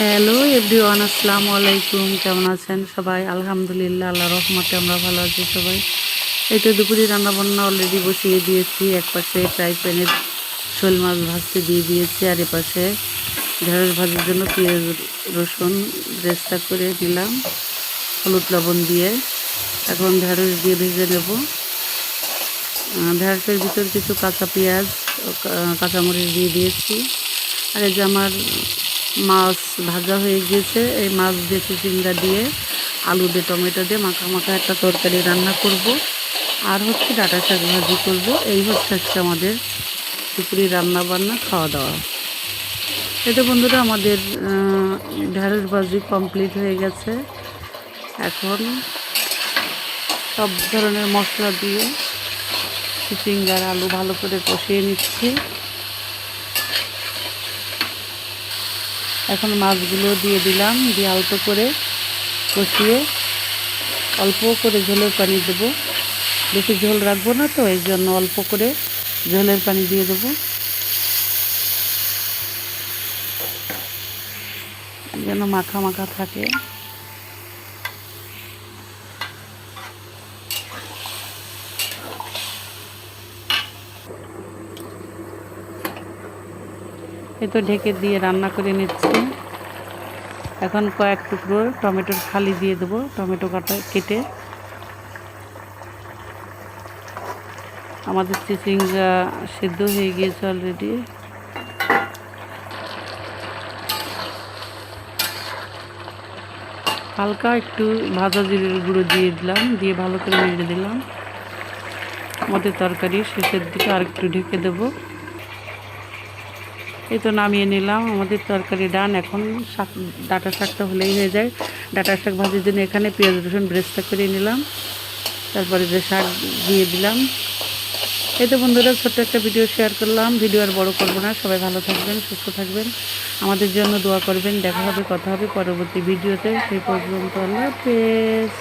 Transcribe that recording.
Hello everyone, আসসালামু আলাইকুম। কেমন আছেন সবাই? আলহামদুলিল্লাহ, আল্লাহ রহমতে আমরা ভালো আছি সবাই। এই তো দুপুরে রান্নাবান্না অলরেডি বসিয়ে দিয়েছি। এক পাশে ফ্রাই প্যানে শোল মাছ ভাজতে দিয়ে দিয়েছি, আর এপাশে ঢেঁড়স ভাজির জন্য পেঁয়াজ রসুন ব্রেস্তা করে দিলাম হলুদ লবণ দিয়ে। এখন ঢেঁড়স দিয়ে ভেজে নেব। ঢেঁড়সের ভিতর কিছু কাঁচা পেঁয়াজ কাঁচামরিচ দিয়ে দিয়েছি। আর এই যে আমার মাছ ভাজা হয়ে গিয়েছে। এই মাছ দিয়ে চিচিঙ্গা দিয়ে আলু দিয়ে টমেটো দিয়ে মাখা মাখা একটা তরকারি রান্না করব, আর হচ্ছে ডাঁটা শাক ভাজি করব। এই হচ্ছে আজকে আমাদের দুপুরে রান্না বান্না খাওয়া দাওয়া। এতে বন্ধুরা আমাদের ঢেঁড়স ভাজি কমপ্লিট হয়ে গেছে। এখন সব ধরনের মশলা দিয়ে চিচিঙ্গার আলু ভালো করে কষিয়ে নিচ্ছি। এখন মাছগুলো দিয়ে দিলাম, দিয়ে অল্প করে কষিয়ে অল্প করে ঝোলের পানি দেবো। বেশি ঝোল রাখবো না, তো এই জন্য অল্প করে ঝোলের পানি দিয়ে দেবো, যেন মাখা মাখা থাকে। এই তো ঢেকে দিয়ে রান্না করে নিচ্ছি। এখন কয়েক টুকরো টমেটোর ফালি দিয়ে দেবো, টমেটো কেটে। আমাদের চিচিঙ্গা সিদ্ধ হয়ে গিয়েছে অলরেডি। হালকা একটু ভাজা জিরের গুঁড়ো দিয়ে দিলাম, দিয়ে ভালো করে নেড়ে দিলাম। আমাদের তরকারি শেষের দিকে আর একটু ঢেকে দেবো। এই তো নামিয়ে নিলাম, আমাদের তরকারি ডান। এখন ডাঁটা শাকটা হলেই হয়ে যায়। ডাঁটা শাক ভাজির জন্য এখানে পেঁয়াজ রসুন ব্রেস্তা করে নিলাম, তারপরে যে শাক দিয়ে দিলাম। এই তো বন্ধুরা, ছোট্ট একটা ভিডিও শেয়ার করলাম। ভিডিও আর বড় করবো না। সবাই ভালো থাকবেন, সুস্থ থাকবেন, আমাদের জন্য দোয়া করবেন। দেখা হবে, কথা হবে পরবর্তী ভিডিওতে। সেই পর্যন্ত আল্লাহ হাফেজ।